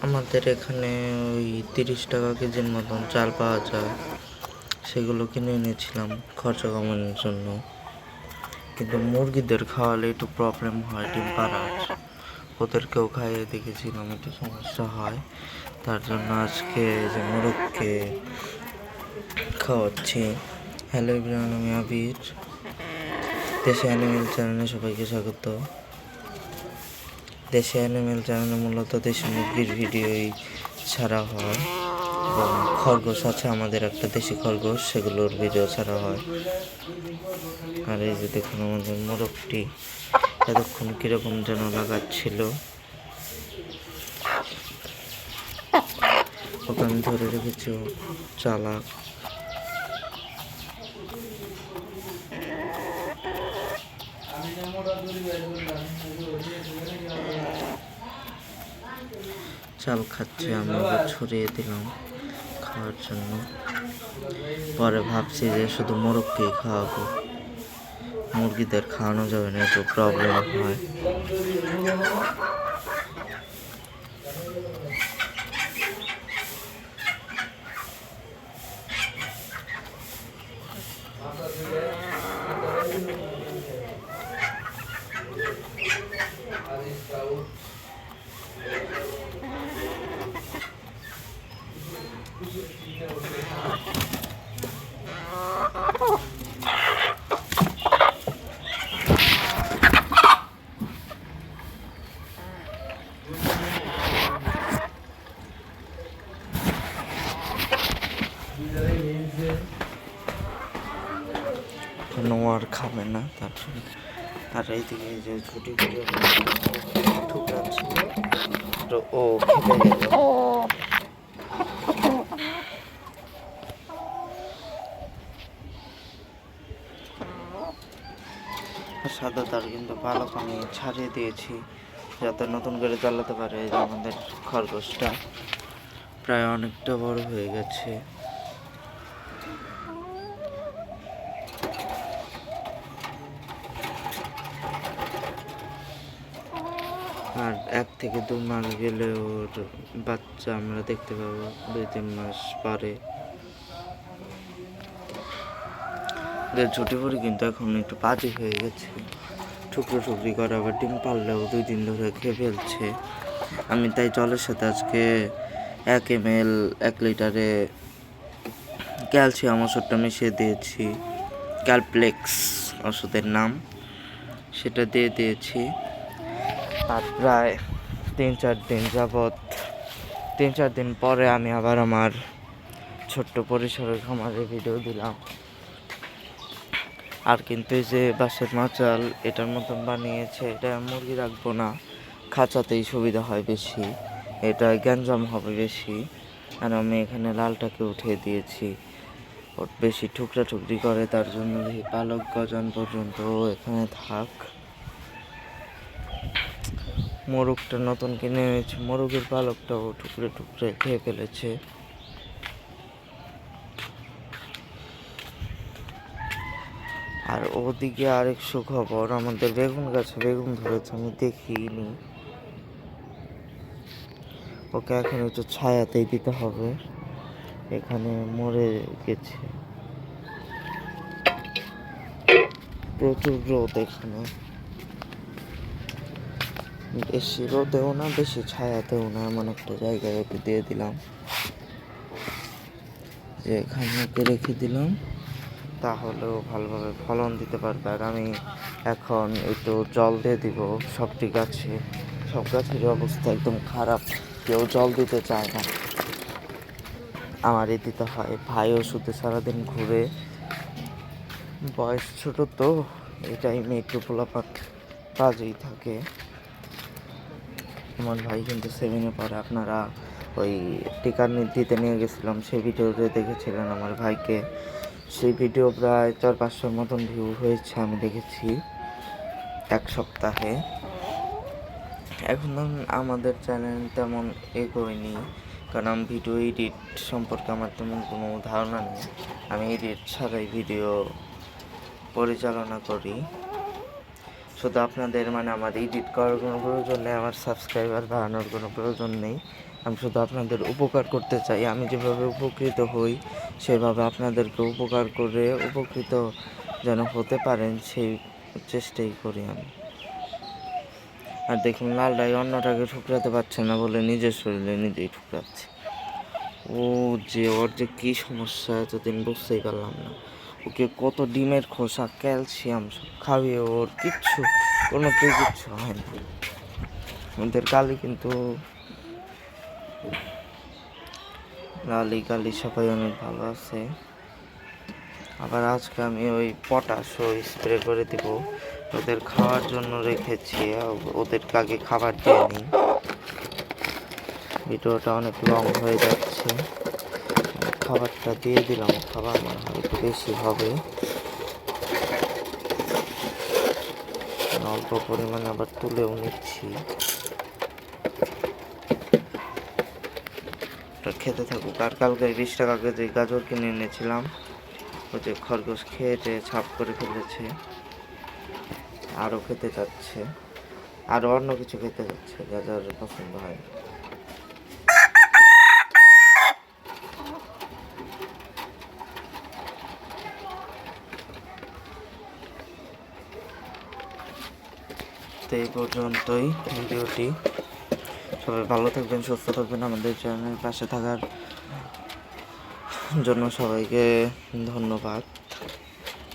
আমাদের এখানে ওই 30 টাকা কেজির মতন চাল পাওয়া যায়, সেগুলো কিনে এনেছিলাম খরচা কমানোর জন্য। কিন্তু মুরগিদের খাওয়ালে একটু প্রবলেম হয় ডিম পাড়ার, ওদেরকেও খাইয়ে দেখেছিলাম একটু সমস্যা হয়। তার জন্য আজকে যে মোরগকে খাওয়াচ্ছি। হ্যালো এভরিওয়ান, আমি আবির, দেশি অ্যানিমেল চ্যানেলে সবাইকে স্বাগত। দেশি অ্যানিমেল চ্যানেলে মূলত দেশি মুরগির ভিডিওই ছাড়া হয় এবং খরগোশ আছে আমাদের একটা দেশি খরগোশ, সেগুলোর ভিডিও ছাড়া হয়। আর এই যে দেখুন আমাদের মোরগটি এতক্ষণ কীরকম যেন লাগাচ্ছিল, ওকে আমি ধরে রেখেছি চালাক। চাল খাচ্ছে, আমি ওকে ছড়িয়ে দিলাম খাওয়ার জন্য। পরে ভাবছি যে শুধু মোরগকেই খাওয়াবো, মুরগিদের খাওয়ানো যাবে না, একটু প্রবলেম হয়। আর খাবে না তার জন্য। আর এইদিকে যে ছুটি করে ঠুকরাচ্ছিল তো ও খেপে গেল। সাদা তার কিন্তু পালক আমি ছাড়িয়ে দিয়েছি যাতে নতুন করে চালাতে পারে। আমাদের খরগোশটা প্রায় অনেকটা বড় হয়ে গেছে। আর 1 থেকে 2 মাস গেলে ওর বাচ্চা আমরা দেখতে পাবো, 2-3 মাস পরে। ছোটি পরি কিন্তু এখন একটু বাজে হয়ে গেছে, টুকরো টুকরি করে, আবার ডিম পারলেও 2 দিন ধরে খেয়ে ফেলছে। আমি তাই জলের সাথে আজকে 1 ml 1 লিটারে ক্যালসিয়াম ওষুধটা মিশিয়ে দিয়েছি, ক্যালপ্লেক্স ওষুধের নাম, সেটা দিয়ে দিয়েছি। আর প্রায় 3-4 দিন যাবৎ, 3-4 দিন পরে আমি আবার আমার ছোট্ট পরিসরের খামারে ভিডিও দিলাম। আর কিন্তু এই যে বাঁশের মাচাল এটার মতন বানিয়েছে, এটা মুরগি রাখবো না, খাঁচাতেই সুবিধা হয় বেশি, এটা গ্যাঞ্জাম হবে বেশি। আর আমি এখানে লালটাকে উঠিয়ে দিয়েছি, ওর বেশি টুকরা টুকরি করে, তার জন্য দেখি পালক গজান পর্যন্ত এখানে থাক। মোরগটা নতুন কিনে এনেছি, মোরগের পালকটাও টুকরে টুকরে খেয়ে ফেলেছে। আর ওদিকে আরেক সুখবর, আমাদের বেগুন গাছে বেগুন ধরেছে, আমি দেখিনি। ওকে এখন একটু ছায়াতেই দিতে হবে, এখানে মরে গেছে, প্রচুর রোদ এখানে, বেশি রোদেও না বেশি ছায়াতেও না, এমন একটা জায়গায় ওকে দিয়ে দিলাম যে এখানে ওকে রেখে দিলাম, তাহলেও ভালোভাবে ফলন দিতে পারবে। আর আমি এখন একটু জল দিয়ে দিব সবটি গাছে, সব গাছের অবস্থা একদম খারাপ, কেউ জল দিতে চায় না, আমারই দিতে হয়। ভাই ওষুধে সারাদিন ঘুরে, বয়স ছোট তো এই টাইমে একটু পোলাপাট কাজেই থাকে। আমার ভাই কিন্তু 7-এ পড়ে, আপনারা ওই টিকা দিতে নিয়ে গেছিলাম সেই ভিডিওতে দেখেছিলেন আমার ভাইকে, সেই ভিডিও প্রায় 400-500 মতন ভিউ হয়েছে আমি দেখেছি 1 সপ্তাহে। এখন আমাদের চ্যানেল তেমন এগোয়নি, কারণ আমি ভিডিও এডিট সম্পর্কে আমার তেমন কোনো ধারণা নেই, আমি এডিট ছাড়াই ভিডিও পরিচালনা করি। শুধু আপনাদের মানে আমার এডিট করার কোনো প্রয়োজন নেই, আমার সাবস্ক্রাইবার বাড়ানোর কোনো প্রয়োজন নেই। আমি শুধু আপনাদের উপকার করতে চাই। আমি যেভাবে উপকৃত হই সেভাবে আপনাদেরকে উপকার করে উপকৃত যেন হতে পারেন সেই চেষ্টাই করি আমি। আর দেখুন লালটাই অন্যটাকে ঠুকরাতে পারছে না বলে নিজের শরীরে নিজেই ঠুকরাচ্ছে। ওর যে কী সমস্যা এতদিন বুঝতেই পারলাম না। ওকে কত ডিমের খোসা, ক্যালসিয়াম সব খাইয়ে ওর কোনোতেই কিচ্ছু হয় না। ওদের কালি কিন্তু কালি সবাই অনেক ভালো আছে। আবার আজকে আমি ওই পটাশও স্প্রে করে দিব, ওদের খাওয়ার জন্য রেখেছি। ওদেরকে আগে খাবার দিয়ে নিই, ভিডিওটা অনেক লং হয়ে যাচ্ছে। খাবারটা দিয়ে দিলাম, খাবার মনে হয় একটু বেশি হবে, অল্প পরিমাণে আবার তুলেও নিচ্ছি। খেতে থাকুক। আর কালকে 20 টাকা কেজি গাজর কিনে এনেছিলাম, ওই যে খরগোশ খেয়ে ছাপ করে ফেলেছে, আরও খেতে চাচ্ছে, আরও অন্য কিছু খেতে যাচ্ছে, গাজর পছন্দ হয় না। তো এই পর্যন্তই ভিডিওটি। সবাই ভালো থাকবেন, সুস্থ থাকবেন। আমাদের চ্যানেলের পাশে থাকার জন্য সবাইকে ধন্যবাদ।